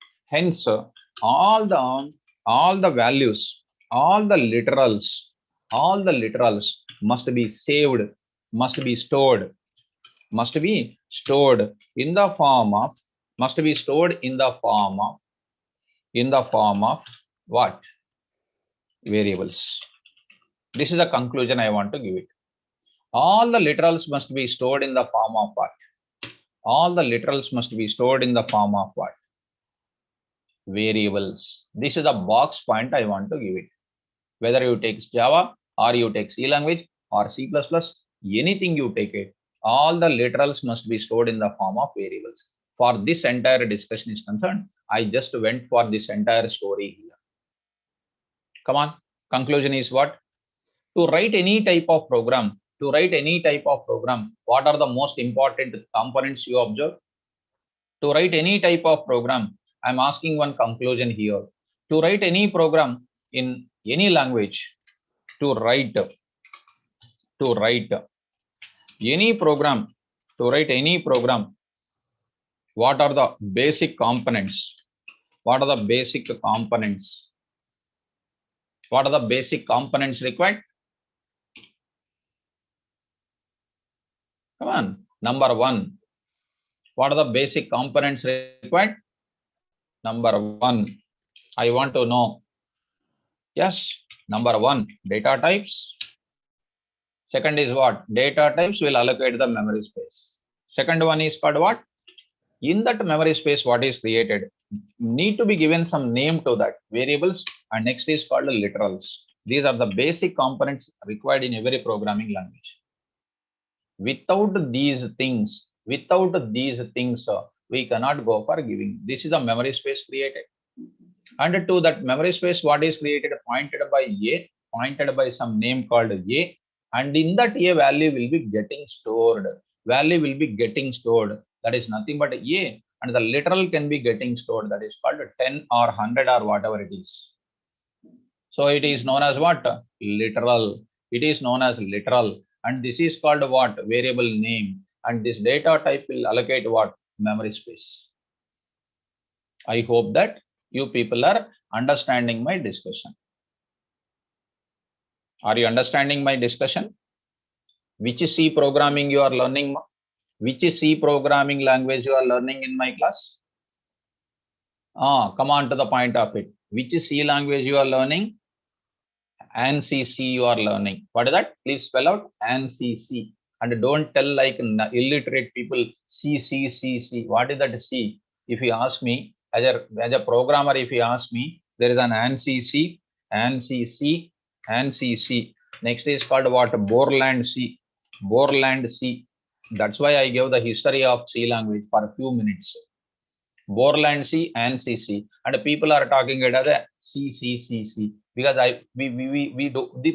the values, all the literals must be saved, must be stored in the form of, what? variables. This is the conclusion I want to give it. All the literals must be stored in the form of what? All the literals must be stored in the form of what? Variables. This is the box point I want to give it. Whether you take Java or you take C language or C++, anything you take it, all the literals must be stored in the form of variables. For this entire discussion is concerned, I just went for this entire story here. Come on, conclusion is what? To write any type of program, what are the most important components you observe? To write any type of program, I'm asking one conclusion here. To write any program in any language, to write any program, what are the basic components? What are the basic components? What are the basic components required? Come on, number one. What are the basic components required? Number one, I want to know. Yes, number one, data types. Second is what? Data types will allocate the memory space. Second one is called what? In that memory space, what is created? Need to be given some name to that variables, and next is called literals. These are the basic components required in every programming language. Without these things, we cannot go for giving. This is the memory space created. And to that memory space, what is created? Pointed by some name called A. And in that A, value will be getting stored. That is nothing but A. And the literal can be getting stored. That is called 10 or 100 or whatever it is. So it is known as what? Literal. It is known as literal. And this is called what? Variable name. And this data type will allocate what? Memory space. I hope that you people are understanding my discussion. Are you understanding my discussion? Which C programming you are learning? Which C programming language you are learning in my class? Come on to the point of it. Which C language you are learning? ANSI C you are learning. What is that? Please spell out ANSI C. And don't tell like illiterate people C. What is that C? If you ask me, as a programmer, if you ask me, there is an ANSI C. Next is called what? Borland C. That's why I gave the history of C language for a few minutes. Borland C and CC, and people are talking it as a C because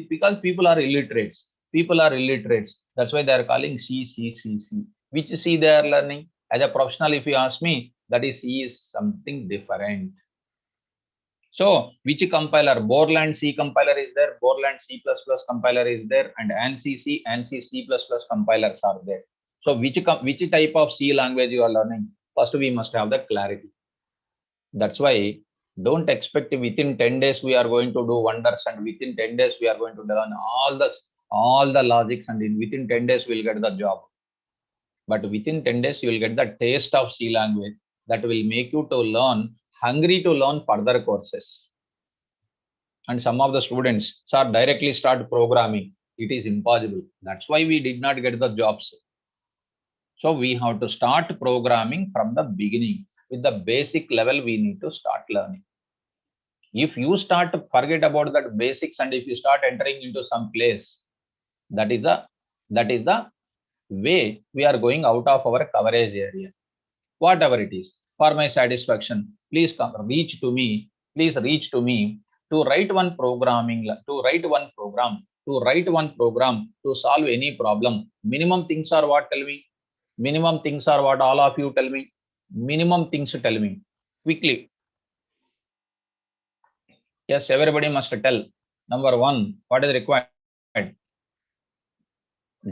because people are illiterates. That's why they are calling C. Which C they are learning? As a professional, if you ask me, that is C is something different. So which compiler? Borland C compiler is there, Borland C++ compiler is there, and ANSI C C++ compilers are there. So which type of C language you are learning? First, we must have that clarity. That's why don't expect within 10 days we are going to do wonders, and within 10 days we are going to learn all the logics, and within 10 days we'll get the job. But within 10 days you will get the taste of C language that will make you to learn, hungry to learn further courses. And some of the students directly start programming. It is impossible. That's why we did not get the jobs. So we have to start programming from the beginning. With the basic level, we need to start learning. If you start to forget about that basics, and if you start entering into some place, that is the way we are going out of our coverage area. Whatever it is, for my satisfaction, please reach to me to write one program to solve any problem. Minimum things are what? Tell me. Minimum things are what? All of you tell me. Minimum things tell me quickly. Yes, everybody must tell. Number one, what is required?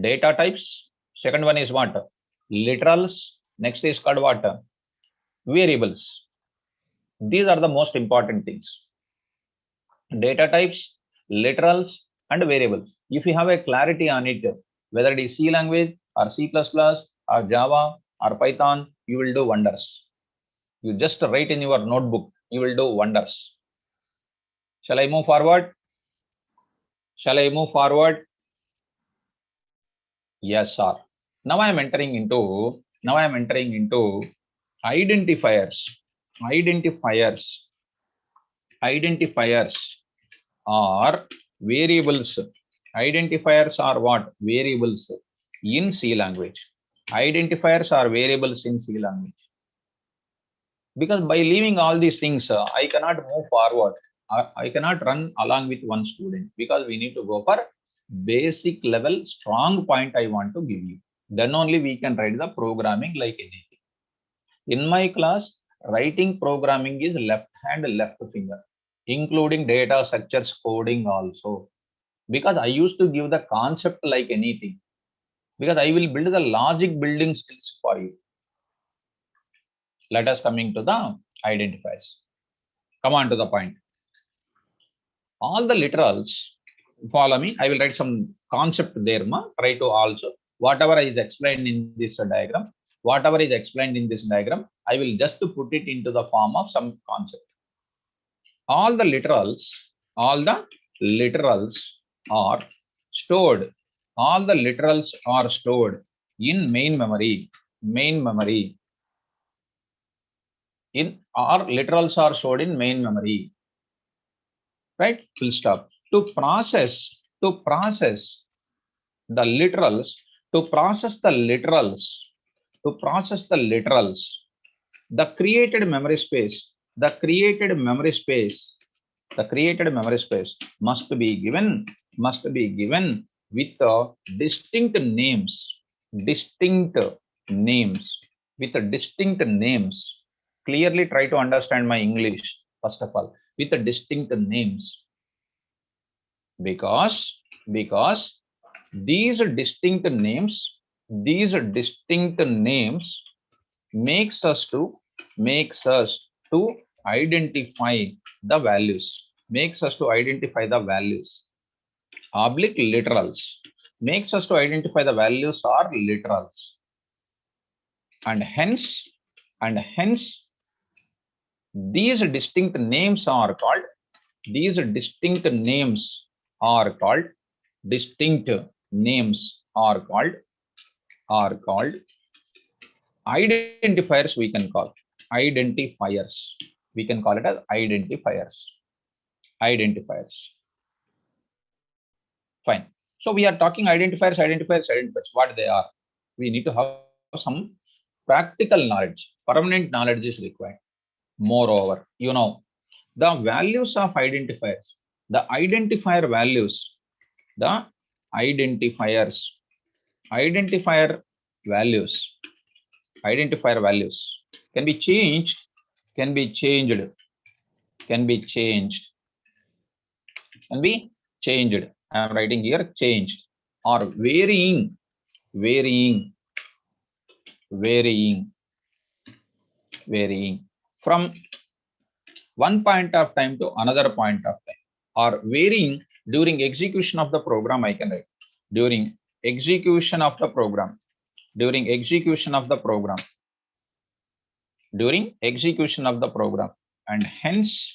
Data types. Second one is what? Literals. Next is called what? Variables. These are the most important things. Data types, literals, and variables. If you have a clarity on it, whether it is C language or C++ or Java or Python, you will do wonders. You just write in your notebook, you will do wonders. Shall I move forward? Shall I move forward? Yes, sir. Now I am entering into identifiers. Identifiers are variables. Identifiers are what? Variables in C language. Identifiers are variables in C language. Because by leaving all these things, I cannot move forward. I cannot run along with one student because we need to go for basic level strong point I want to give you. Then only we can write the programming like anything. In my class, writing programming is left hand, left finger, including data structures coding also. Because I used to give the concept like anything. Because I will build the logic building skills for you. Let us coming to the identifiers. Come on to the point. All the literals, follow me. I will write some concept there. Try to also, whatever is explained in this diagram, I will just put it into the form of some concept. All the literals are stored. All the literals are stored in main memory. Literals are stored in main memory. Right? Full stop. To process the literals, the created memory space must be given with distinct names. Clearly try to understand my English first of all. With the distinct names, because these distinct names makes us to identify the values. Oblique literals makes us to identify the values are literals, and hence these distinct names are called identifiers. We can call it as identifiers. Fine. So we are talking identifiers. What they are? We need to have some practical knowledge. Permanent knowledge is required. Moreover, the values of identifiers, the identifier values, the identifier values can be changed. I am writing here changed or varying from one point of time to another point of time, or varying during execution of the program. I can write during execution of the program, and hence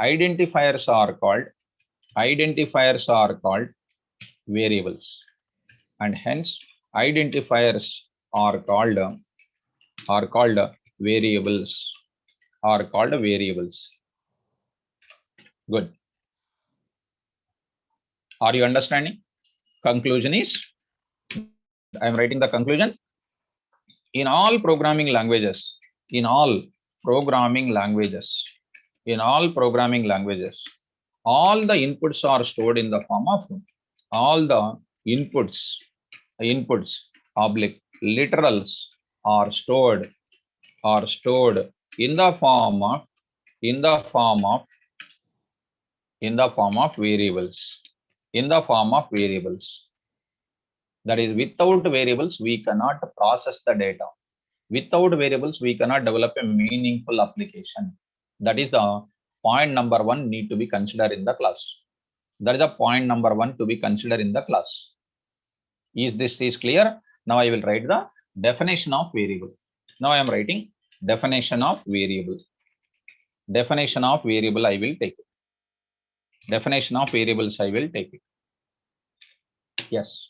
identifiers are called variables, and hence identifiers are called variables. Good. Are you understanding? Conclusion is, I am writing the conclusion. In all programming languages, all the inputs are stored in the form of oblique literals are stored in the form of variables. That is, without variables, we cannot process the data. Without variables, we cannot develop a meaningful application. That is the point number one need to be considered in the class. Is this clear? Now I will write the definition of variable. Now I am writing definition of variable. I will take it. Definition of variables, I will take it. Yes.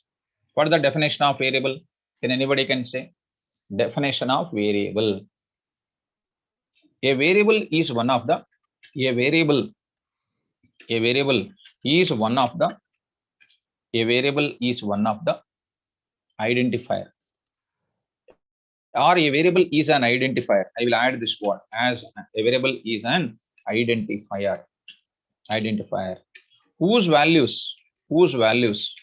What is the definition of variable? Can anybody can say? Definition of variable. A variable is one of the, a variable is one of the, a variable is one of the identifier, or a variable is an identifier. I will add this word as a variable is an identifier, whose values, whose values,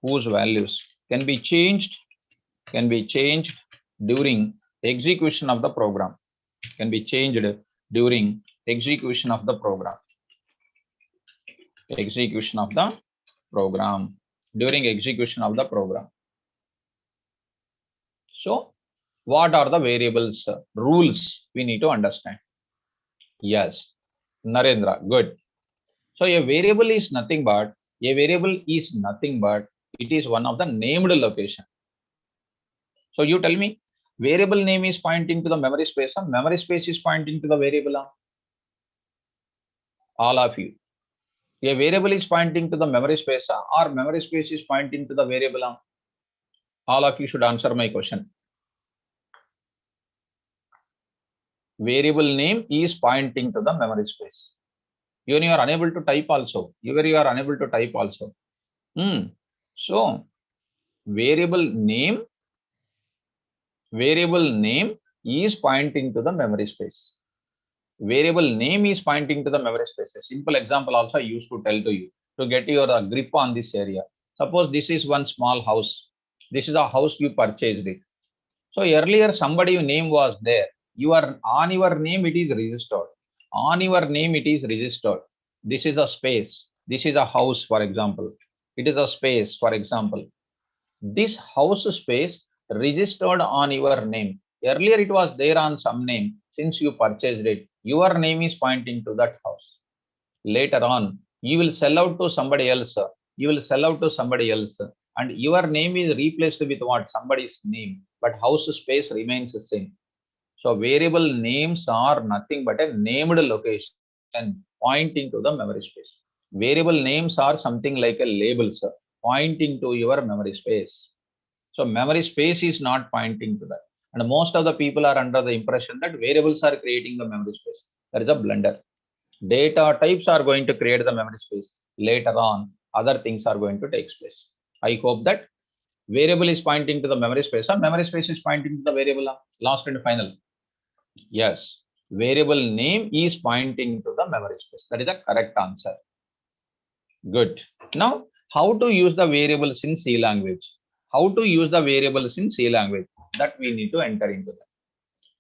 whose values can be changed during execution of the program, can be changed during execution of the program, during execution of the program. So what are the variables rules we need to understand? Yes, Narendra, good. So a variable is nothing but, it is one of the named location. So you tell me, variable name is pointing to the memory space, or memory space is pointing to the variable? All of you. A variable is pointing to the memory space, or memory space is pointing to the variable? All of you should answer my question. Variable name is pointing to the memory space. Even you are unable to type also. So variable name is pointing to the memory space. Variable name is pointing to the memory space. A simple example also I used to tell to you to get your grip on this area. Suppose this is one small house. This is a house you purchased it. So earlier somebody name was there. On your name it is registered. This is a space. This is a house, for example. It is a space, for example. This house space registered on your name. Earlier it was there on some name. Since you purchased it, your name is pointing to that house. Later on, you will sell out to somebody else. And your name is replaced with what? Somebody's name. But house space remains the same. So variable names are nothing but a named location pointing to the memory space. Variable names are something like a labels pointing to your memory space. So memory space is not pointing to that. And most of the people are under the impression that variables are creating the memory space. That is a blunder. Data types are going to create the memory space. Later on, other things are going to take place. I hope that variable is pointing to the memory space, or memory space is pointing to the variable. Last and final. Yes, variable name is pointing to the memory space. That is the correct answer. Good. Now, how to use the variables in C language? That we need to enter into that.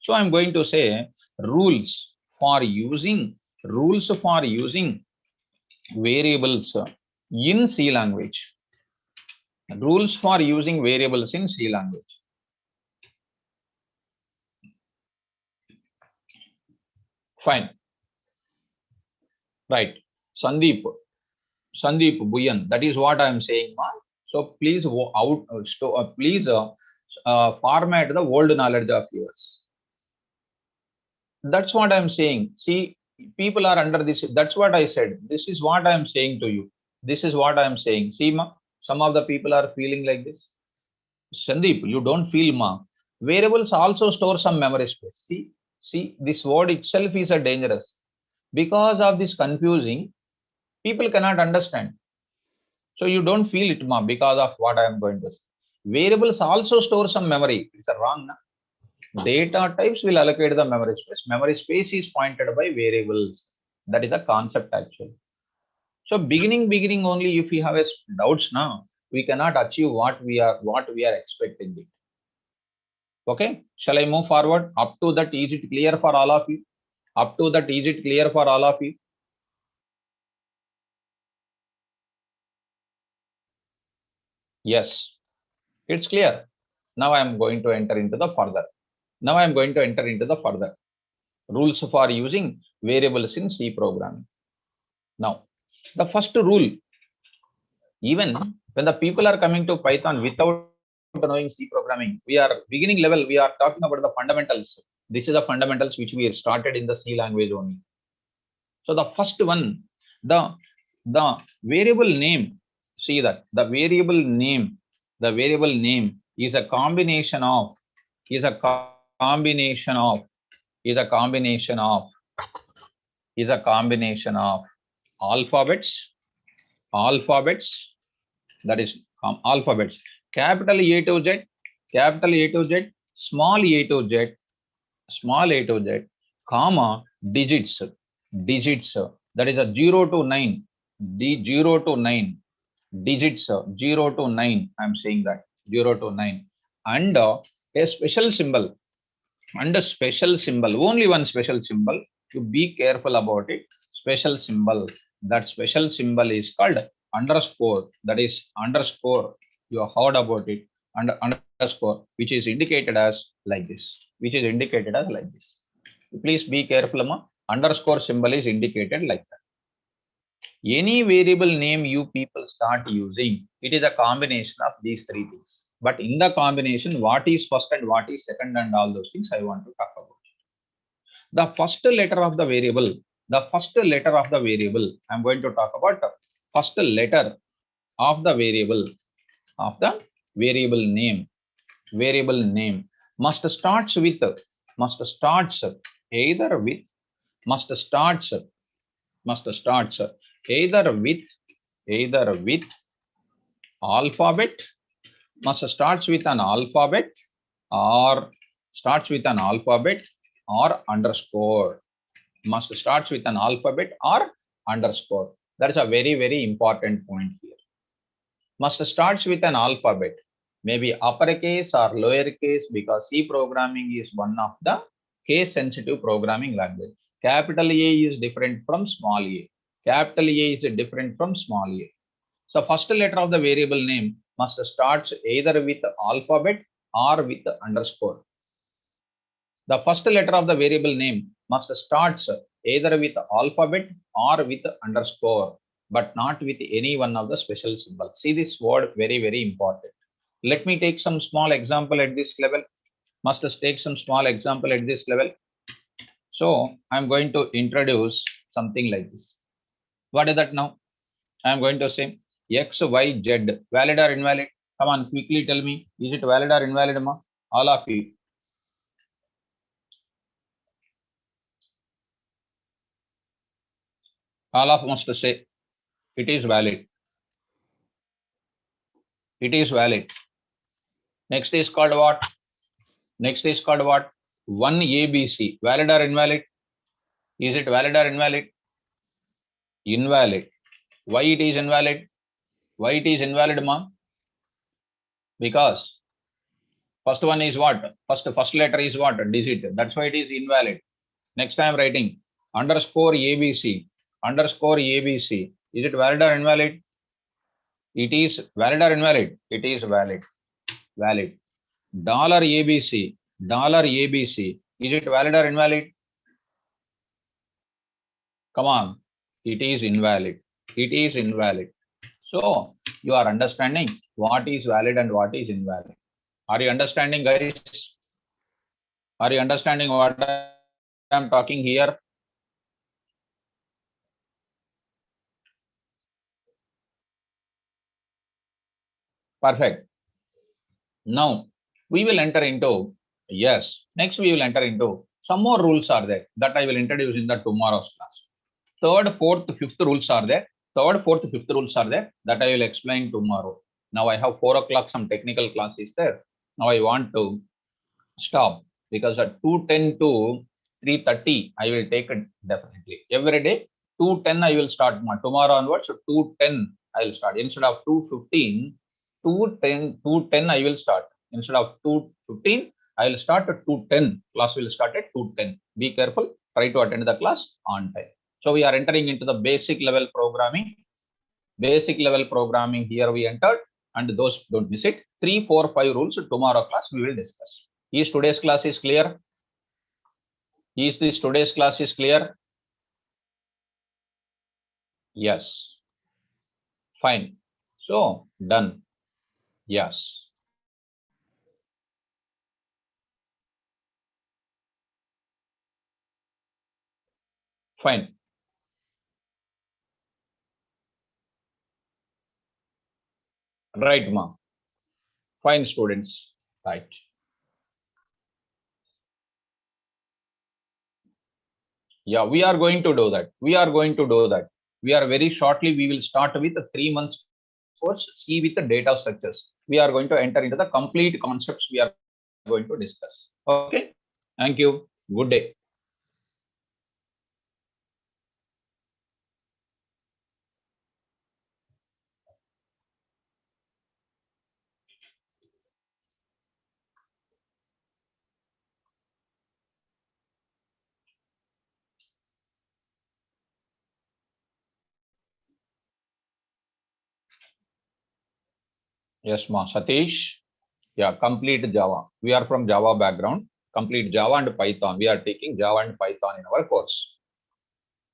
So I'm going to say rules for using variables in C language. Rules for using variables in C language. Fine. Right. Sandeep Buyan. That is what I am saying. So please format the old knowledge of yours. That's what I'm saying. See, people are under this. That's what I said. This is what I'm saying to you. See, some of the people are feeling like this. Sandeep, you don't feel, variables also store some memory space. See, this word itself is a dangerous. Because of this confusing, people cannot understand. So you don't feel it, because of what I am going to say. Variables also store some memory. It's a wrong. Data types will allocate the memory space. Memory space is pointed by variables. That is the concept actually. So beginning only, if we have doubts now, we cannot achieve what we are expecting it. Okay, shall I move forward? Up to that, is it clear for all of you? Yes, it's clear. Now I am going to enter into the further. Rules for using variables in C programming. Now, the first rule, even when the people are coming to Python without knowing C programming, we are beginning level, we are talking about the fundamentals. This is the fundamentals which we started in the C language only. So the first one, the The variable name, see that the variable name is a combination of, is a combination of, is a combination of, is a combination of alphabets, alphabets, that is alphabets, capital A to Z, capital A to Z, small a to Z, small a to Z, comma, digits, digits, that is a 0 to 9, the 0 to 9, digits 0 to 9, I'm saying that 0 to 9, and a special symbol, and a special symbol, only one special symbol, you be careful about it, special symbol, that special symbol is called underscore, that is underscore, you have heard about it, and underscore, which is indicated as like this, which is indicated as like this. Please be careful, underscore symbol is indicated like that. Any variable name you people start using, it is a combination of these three things. But in the combination, what is first and what is second and all those things I want to talk about. The first letter of the variable, the first letter of the variable, I'm going to talk about the first letter of the variable, of the variable name, must starts with, must starts either with, must starts, must starts either with, either with alphabet, must starts with an alphabet, or starts with an alphabet or underscore, must starts with an alphabet or underscore. That is a very, very important point here. Must starts with an alphabet, maybe uppercase or lowercase, because C programming is one of the case sensitive programming language. Capital A is different from small a. Capital A is different from small a. So first letter of the variable name must starts either with alphabet or with underscore. The first letter of the variable name must starts either with alphabet or with underscore, but not with any one of the special symbols. See this word, very, very important. Let me take some small example at this level. Must take some small example at this level. So I'm going to introduce something like this. What is that now? I'm going to say X, Y, Z, valid or invalid? Come on, quickly tell me, is it valid or invalid, ma? All of you. All of must say it is valid. It is valid. Next is called what? Next is called what? 1 ABC. Valid or invalid? Is it valid or invalid? Invalid. Why it is invalid? Why it is invalid, ma? Because first one is what? First letter is what? Digit. That's why it is invalid. Next I am writing underscore ABC. Underscore ABC. Is it valid or invalid? It is valid or invalid? It is valid. Valid. Dollar ABC. Dollar ABC. Is it valid or invalid? Come on. It is invalid. It is invalid. So you are understanding what is valid and what is invalid. Are you understanding, guys? Are you understanding what I am talking here? Perfect. Now we will enter into, yes, next we will enter into some more rules are there that I will introduce in the tomorrow's class. Third, fourth, fifth rules are there. Third, fourth, fifth rules are there that I will explain tomorrow. Now I have 4 o'clock, some technical class is there. Now I want to stop because at 2:10 to 3:30 I will take it definitely. Every day 2:10 I will start. Tomorrow onwards 2:10 I will start. Instead of 2:15, 2:10 I will start. Instead of 2:15 I will start at 2:10. Class will start at 2:10. Be careful. Try to attend the class on time. So we are entering into the basic level programming. Basic level programming here we entered, and those don't miss it. 3, 4, 5 rules tomorrow class we will discuss. Is today's class is clear? Is this today's class is clear? Yes. Fine. So done. Yes. Fine. Right, ma. Fine, students. Right. Yeah, we are going to do that. We are going to do that. We are very shortly, we will start with a 3 months course, C with the data structures. We are going to enter into the complete concepts we are going to discuss. Okay. Thank you. Good day. Yes, ma. Satish. Yeah, complete Java. We are from Java background. Complete Java and Python. We are taking Java and Python in our course.